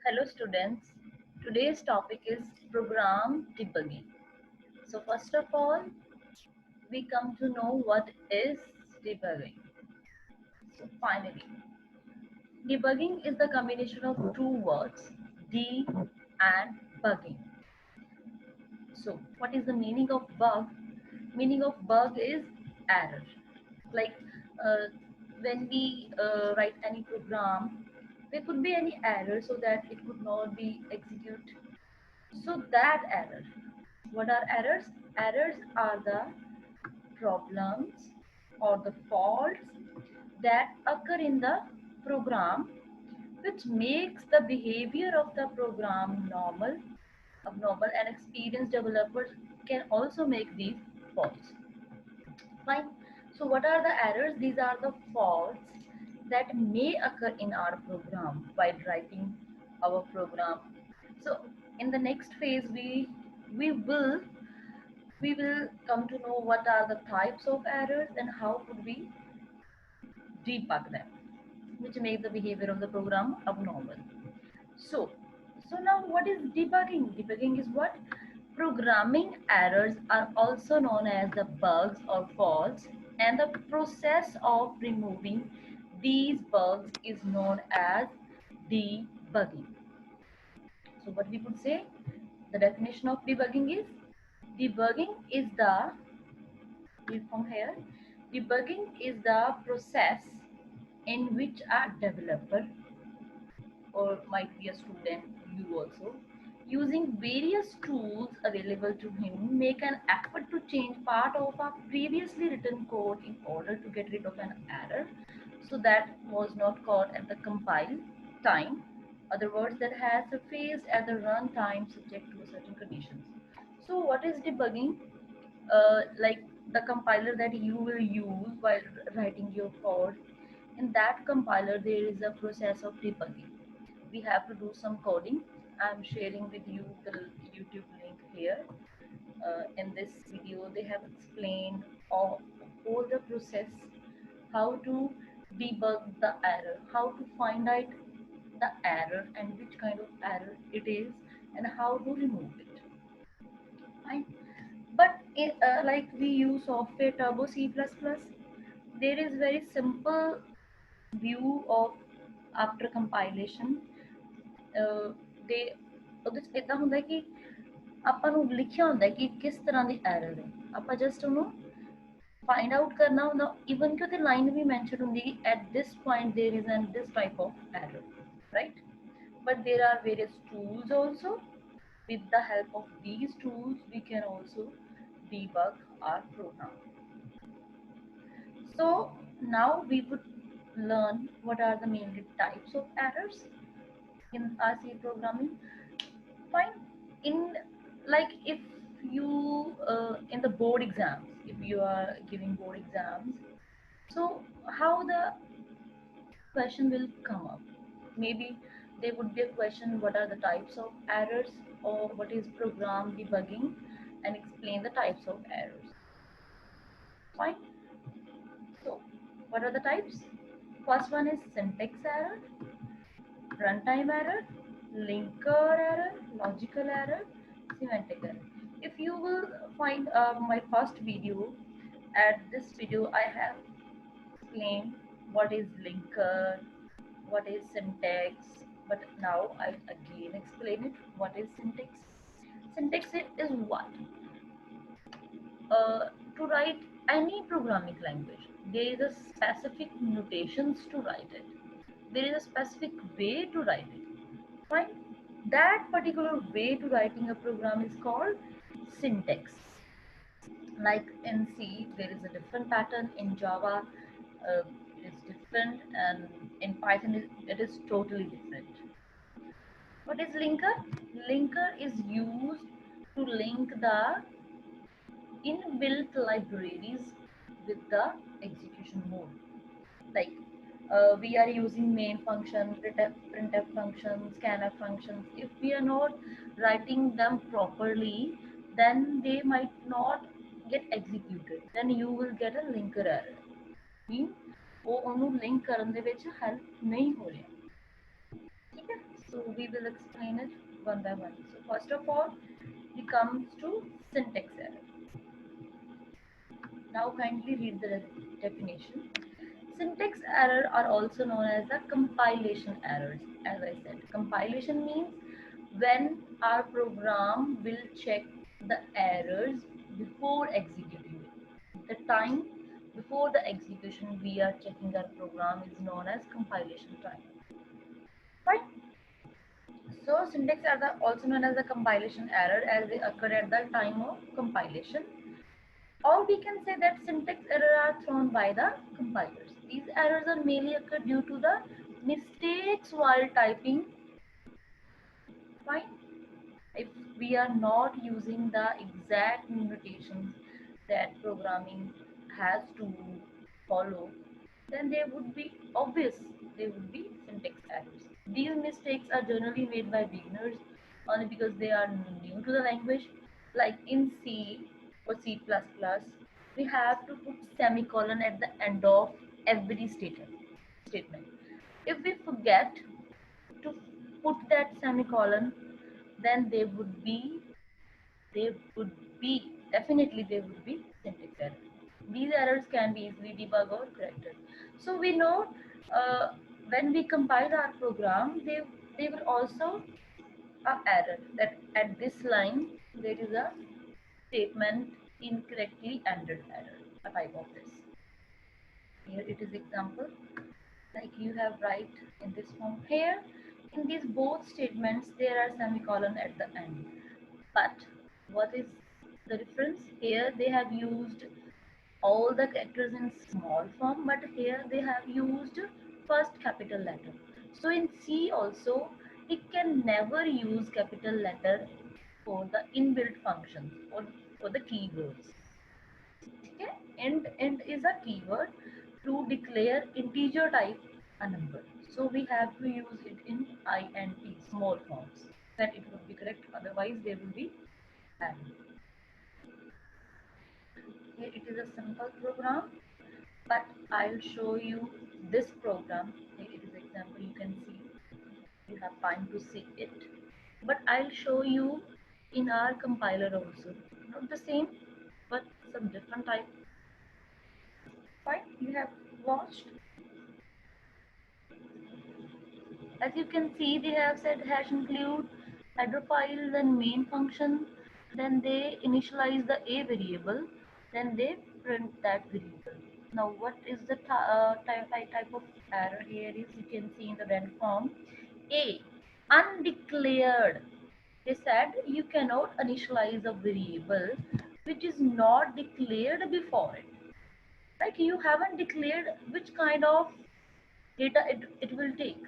Hello students, today's topic is program debugging. So first of all, we come to know what is debugging. So finally, debugging is the combination of two words, de and bugging. So what is the meaning of bug? Meaning of bug is error. Like uh, when we write any program, there could be any error so that it could not be executed. So that error. What are errors? Errors are the problems or the faults that occur in the program which makes the behavior of the program abnormal, and experienced developers can also make these faults. Fine. So what are the errors? These are the faults that may occur in our program while writing our program. So in the next phase we will we will come to know what are the types of errors and how could we debug them, which make the behavior of the program abnormal. So, so now what is debugging? Debugging is what? Programming errors are also known as the bugs or faults, and the process of removing these bugs is known as debugging. So what we could say, the definition of debugging is the read from here. Debugging is the process in which a developer, or might be a student, you also, using various tools available to him, make an effort to change part of a previously written code in order to get rid of an error so that was not caught at the compile time. Other words, that has surfaced at the run time subject to certain conditions. So what is debugging? Like the compiler that you will use while writing your code, in that compiler there is a process of debugging. We have to do some coding. I'm sharing with you the YouTube link here. In this video they have explained all the process, how to debug the error, how to find out the error and which kind of error it is, and how to remove it. Fine. But like we use software turbo C++, there is very simple view of after compilation. ਦੇ ਉਹਦੇ 'ਚ ਇਦਾਂ ਹੁੰਦਾ ਕਿ ਆਪਾਂ ਨੂੰ ਲਿਖਿਆ ਹੁੰਦਾ ਕਿ ਕਿਸ ਤਰ੍ਹਾਂ ਦੀ ਐਰਰ ਹੈ, ਆਪਾਂ ਜਸਟ ਉਹਨੂੰ find out करना होता, even कि उसे line भी mention होंगी कि at this point there is an this type of error, right? But there are various tools also. With the help of these tools we can also debug our program. So now we would learn what are the main types of errors in RC programming. Fine. In like if you in the board exams, if you are giving board exams, so how the question will come up? Maybe there would be a question, what are the types of errors, or what is program debugging, and explain the types of errors. Fine. So what are the types? First one is syntax error, runtime error, linker error, logical error, semantic error. If you will find my first video, at this video I have explained what is linker, what is syntax, but now I again explain it. What is syntax? Syntax is what? To write any programming language, there is a specific notations to write it. There is a specific way to write it. Fine. That particular way to writing a program is called syntax. Like in C, there is a different pattern. In Java, it is different, and in Python, it is totally different. What is linker? Linker is used to link the inbuilt libraries with the execution mode. Like we are using main function, printf function, scanf functions. If we are not writing them properly, then they might not get executed. Then you will get a linker error. ਉਹ ਉਹਨੂੰ link ਕਰਨ ਦੇ ਵਿੱਚ help ਨਹੀਂ ਹੋ ਰਿਹਾ, ਠੀਕ ਹੈ? ਸੋ we will explain it one by one. So first of all, we comes to syntax error. Now kindly read the definition. Syntax error are also known as the compilation errors. As I said, compilation means when our program will check the errors before executing it. The time before the execution we are checking our program is known as compilation time. Right? So syntax errors are also known as the compilation error as they occur at the time of compilation. Or we can say that syntax errors are thrown by the compilers. These errors are mainly occur due to the mistakes while typing. Fine. If we are not using the exact notations that programming has to follow, then they would be obvious. They would be syntax errors. These mistakes are generally made by beginners only because they are new to the language. Like in C or C++, we have to put semicolon at the end of every statement. If we forget to put that semicolon, then they would be definitely they would be syntax error. These errors can be easily debugged or corrected. So we know when we compile our program, they will also a error that at this line there is a statement incorrectly ended error, a type of this. Here it is example, like you have write in this form. Here in these both statements there are semicolon at the end, but what is the difference? Here they have used all the characters in small form, but here they have used first capital letter. So in C also it can never use capital letter for the inbuilt functions or for the keywords. Okay? Int is a keyword to declare integer type a number. So we have to use it in int small forms. Then it would be correct. Otherwise there will be error. Here it is a simple program, but I'll show you this program. Here it is example. You can see. You have time to see it. But I'll show you in our compiler also. Not the same, but some different type. Fine, you have watched. As you can see, they have said hash include header files and main function. Then they initialize the a variable. Then they print that variable. Now, what is the type of error here is you can see in the red form. A, undeclared. They said you cannot initialize a variable which is not declared before it. Like you haven't declared which kind of data it will take.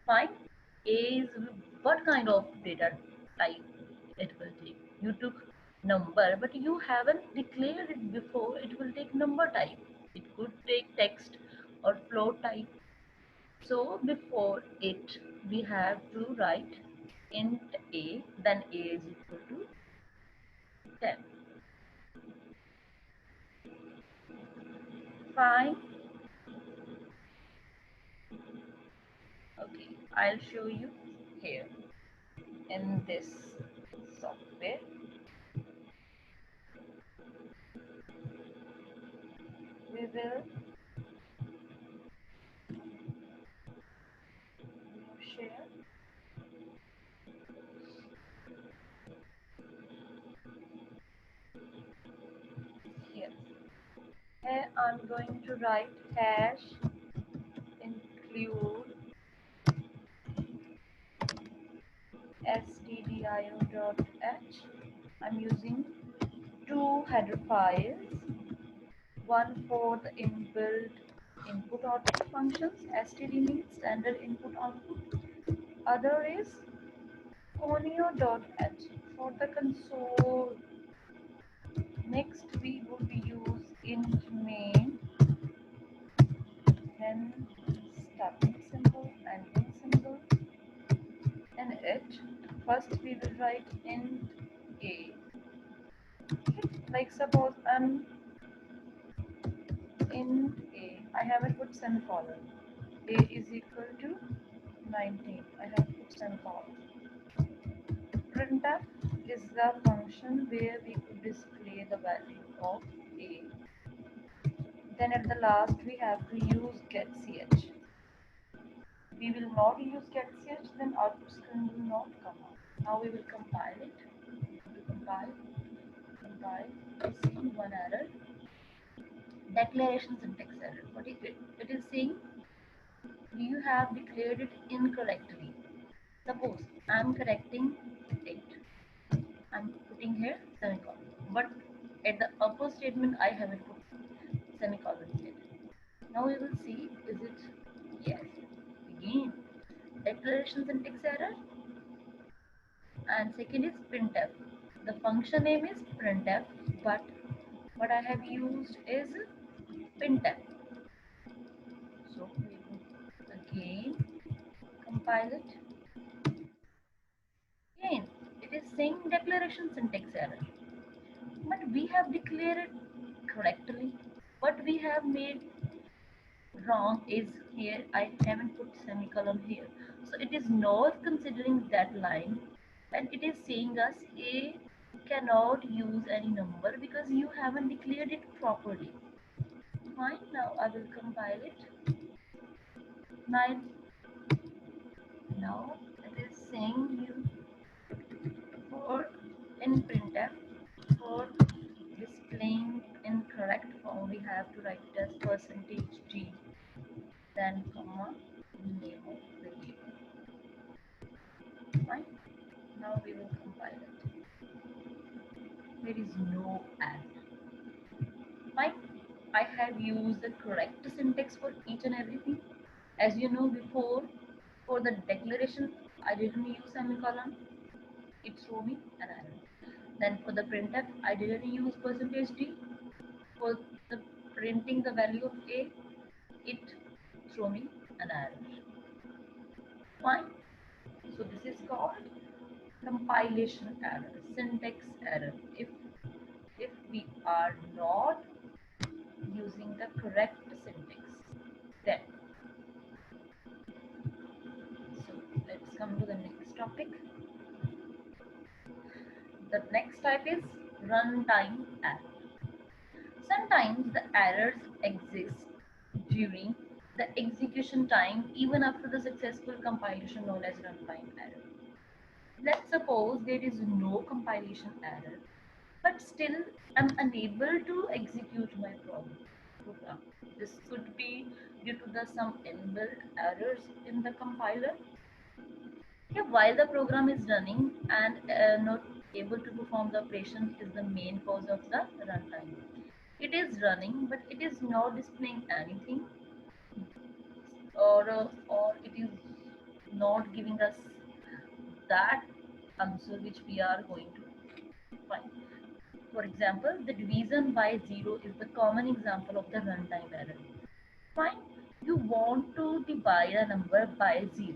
Fine. A is what kind of data type it will take. You took number, but you haven't declared it before. It will take number type. It could take text or float type. So before it, we have to write int a, then a is equal to 10. Fine. Okay, I'll show you here in this software. We will share. Here. Here I'm going to write hash include stdio.h. I'm using two header files, one for the inbuilt input output functions, std means standard input output, other is conio.h for the console. Next we would use int main, then starting symbol, ending symbol, and it. First we will write int a. Like suppose I'm in a, I haven't put semicolon. A is equal to 19. I have put semicolon. Printf is the function where we could display the value of a. Then at the last we have to use getch. We will not use getch, then output screen will not come out. Now we will compile it. To compile, is seeing one error. Declaration syntax error. What is it? It is saying you have declared it incorrectly. Suppose I am correcting it. I'm putting here semicolon. But at the upper statement I haven't put semicolon yet. Now we will see, is it yes. Again, declaration syntax error, and second is printf. The function name is printf, but what I have used is printf. So we will again compile it. Again, it is saying declaration syntax error, but we have declared it correctly. What we have made wrong is here I haven't put semicolon here, so it is not considering that line, and it is saying us a cannot use any number because you haven't declared it properly. Fine, now I will compile it. 9. Now it is saying you for in printf for displaying incorrect form we have to write it as %g, then comma name of variable. Fine. Now we will compile it. There is no error. Fine. I have used the correct syntax for each and everything. As you know before, for the declaration, I didn't use semicolon. It threw me an error. Then for the printf, I didn't use %d. For the printing the value of a, it threw me an error. Fine. So this is called compilation error, syntax error. If we are not using the correct syntax, then so let's come to the next topic. The next type is runtime error. Sometimes the errors exist during the execution time even after the successful compilation, known as runtime error. Let's suppose there is no compilation error, but still I'm unable to execute my program. This could be due to some inbuilt errors in the compiler. Yeah, while the program is running and not able to perform the operation is the main cause of the runtime. It is running, but it is not displaying anything, or it is not giving us that answer which we are going to find. For example, the division by 0 is the common example of the runtime error. Fine, you want to divide a number by 0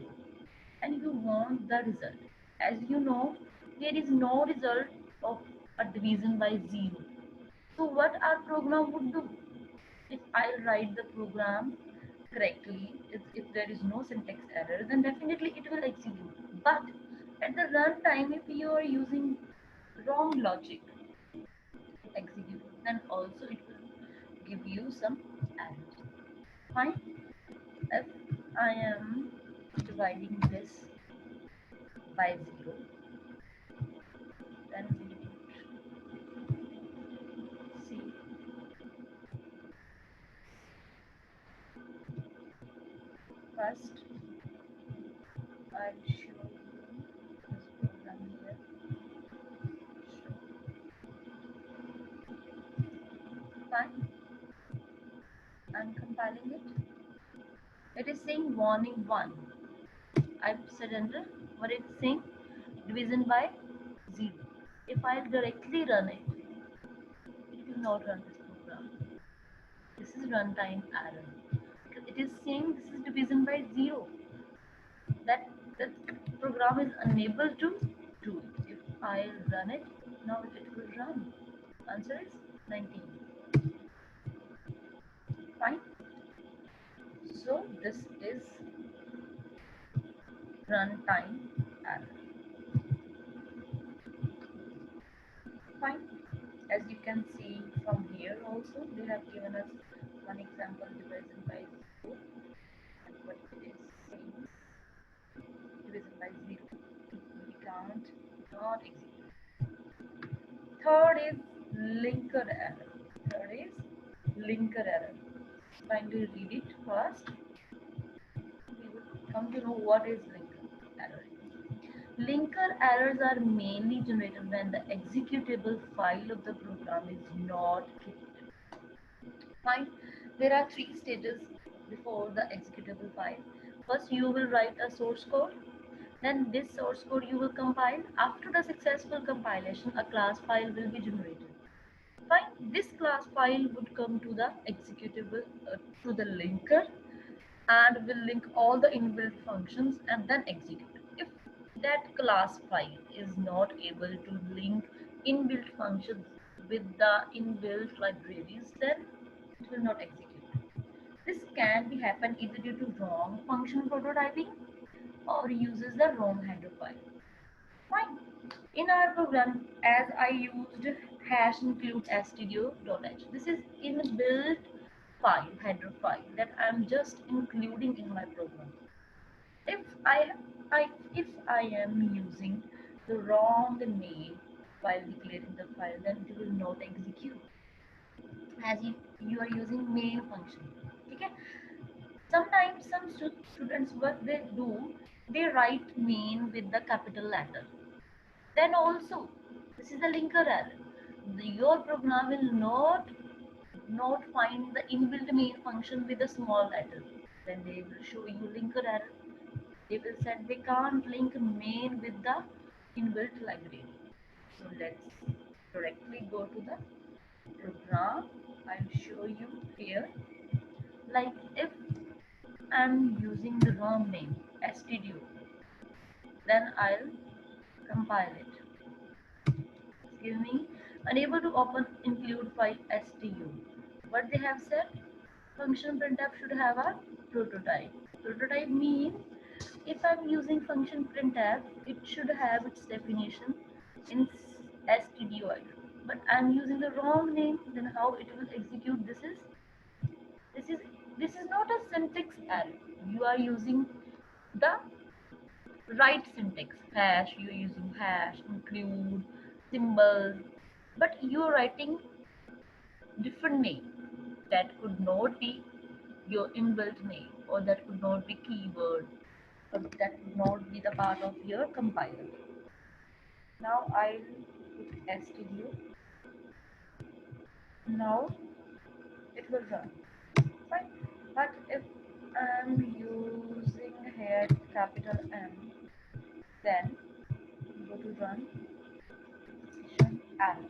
and you want the result. As you know, there is no result of a division by 0. So what our program would do? If I write the program correctly, if there is no syntax error, then definitely it will execute. But at the runtime, if you are using wrong logic to execute, then also it will give you some errors. Fine. If I am dividing this by 0, then we would see first I'll show you this program here. Fine. I'm compiling it. It is saying warning 1. I've said enter. What it's saying? Division by 0. If I directly run it, it will not run this program. This is runtime error. Because it is saying this is division by 0. That the program is unable to do it. If I run it, now it will run. Answer is 19. Fine. So this is runtime error. Fine. As you can see from here also, they have given us one example division by 0, and what it is saying division by 0. We can't not execute. Third is linker error. Third is linker error. Trying to read it first, we will come to know what is linker error. Linker errors are mainly generated when the executable file of the program is not created. Fine. There are three stages before the executable file. First, you will write a source code. Then this source code you will compile. After the successful compilation, a class file will be generated. Fine. This class file would come to the executable, to the linker, and will link all the inbuilt functions and then execute. If that class file is not able to link inbuilt functions with the inbuilt libraries, then it will not execute. This can be happen either due to wrong function prototyping or uses the wrong header file. Fine. In our program, as I used hash include stdio.h. This is inbuilt file, header file that I'm just including in my program. If I if I am using the wrong name while declaring the file, then it will not execute. As you are using main function. Okay. Sometimes some students what they do, they write main with the capital letter. Then also, this is the linker error. Your program will not find the inbuilt main function with a small letter. Then they will show you linker error. They will say they can't link main with the inbuilt library. So let's directly go to the program. I'll show you here. Like if I'm using the wrong name, stdio, then I'll compile it. Give me unable to open include file stdio. What they have said, function printf should have a prototype. Prototype means if I'm using function printf, it should have its definition in stdio. But I'm using the wrong name, then how it will execute? This is this is not a syntax error. You are using the right syntax. Hash, you're using hash, include, symbol, but you're writing different name. That could not be your inbuilt name, or that could not be keyword, or that could not be the part of your compiler. Now I'll put stdio. Now it will run. Fine. But if I'm using here capital M, then go to run error.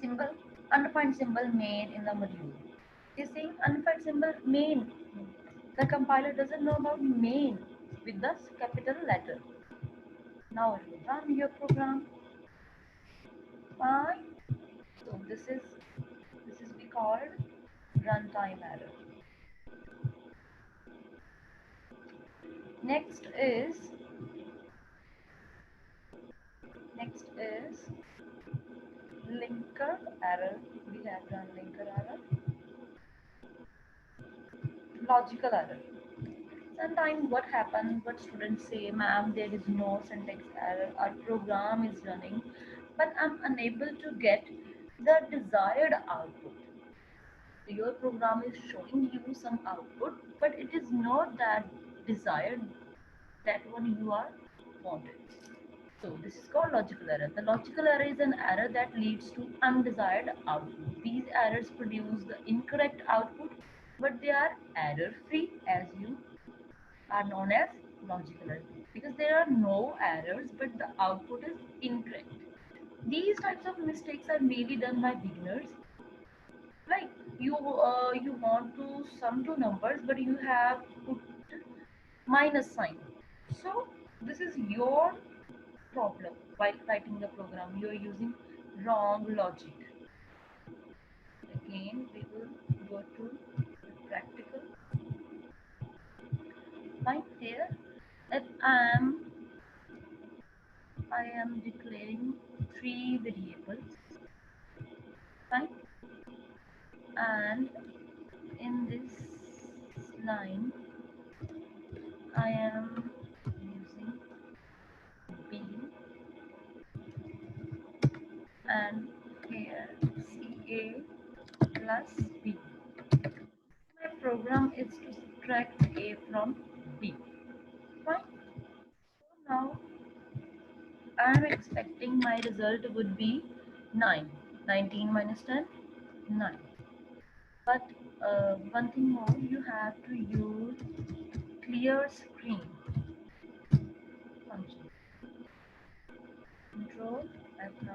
Symbol, undefined symbol main in the module. Is saying undefined symbol main. The compiler doesn't know about main with the capital letter. Now it will run your program. Fine. So this is we called runtime error. Next is linker error. We have done linker error. Logical error. Sometimes what happens, what students say, ma'am, there is no syntax error, our program is running, but I'm unable to get the desired output. Your program is showing you some output, but it is not that desired, that one you are wanted. So this is called logical error. The logical error is an error that leads to undesired output. These errors produce the incorrect output, but they are error free, as you are known as logical error, because there are no errors but the output is incorrect. These types of mistakes are mainly done by beginners. Like you want to sum two numbers but you have put minus sign. So this is your problem while writing the program. You are using wrong logic. Again we will go to the practical. Fine. Here If I am declaring three variables, right? And in this line, I am using B, and here CA plus B. My program is to subtract A from B. Fine. So now I am expecting my result would be 9. 19 minus 10, 9. But one thing more, you have to use clear screen function. Control F9.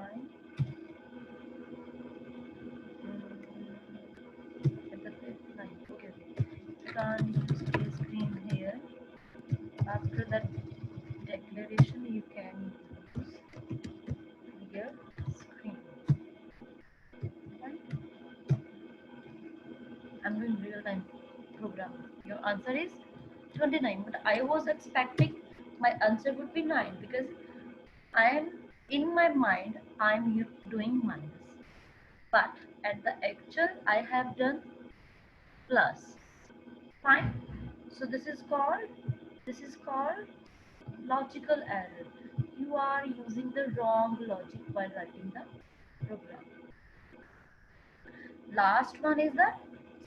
At the fifth line. Okay. Can't use clear screen here. After that declaration, you can use clear screen. Right? I'm doing real time programming. Your answer is 29, but I was expecting my answer would be 9 because I am in my mind I'm doing minus, but at the actual I have done plus. Fine. So this is called logical error. You are using the wrong logic while writing the program. Last one is the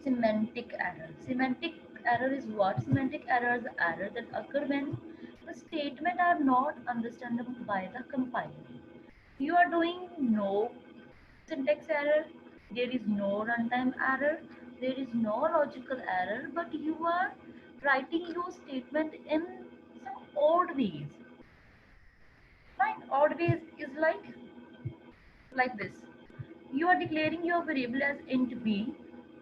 semantic error. Semantic error is what? Semantic error is the error that occur when the statement are not understandable by the compiler. You are doing no syntax error, there is no runtime error, there is no logical error, but you are writing your statement in some odd ways. Right? Odd ways is like this. You are declaring your variable as int b,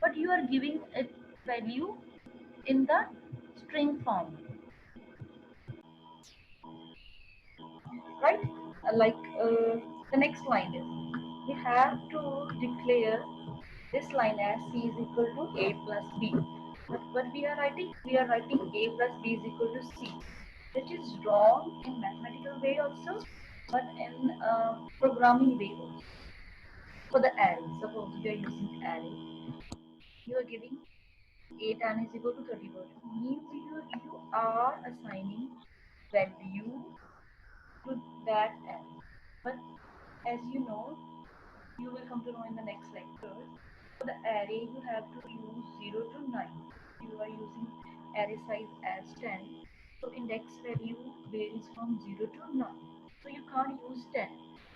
but you are giving it value in the string form, right? The next line is we have to declare this line as c is equal to a plus b. But what we are writing? We are writing a plus b is equal to c. Which is wrong in mathematical way also, but in programming way also. For the array, suppose we are using array, you are giving 8 and is equal to 31. Means you are assigning value to that array. But as you know, you will come to know in the next lecture. For the array, you have to use 0 to 9. You are using array size as 10. So index value varies from 0 to 9. So you can't use 10.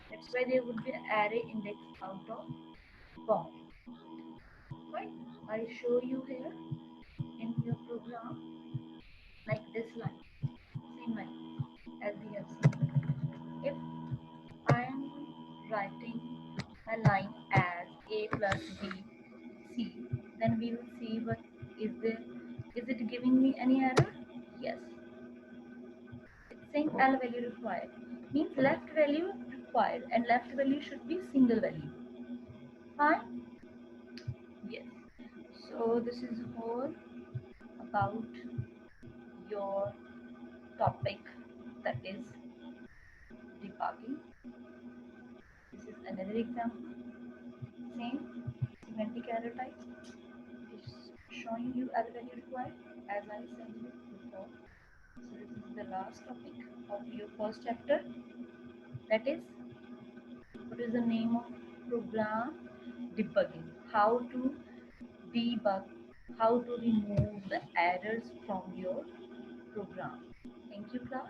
That's why there would be an array index out of bound. Right? I show you here in your program like this line. Same line as we have seen. If I am writing a line as a plus b c, then we will see what is there. Is it giving me any error? Yes. It's saying L value required. Means left value required, and left value should be single value. Fine? Yes. So this is all about your topic, that is debugging. This is another example. Same semantic error type is showing you error value required as I said you before. So this is the last topic of your first chapter. That is, what is the name of program debugging? How to debug, how to remove the errors from your program. Thank you, class.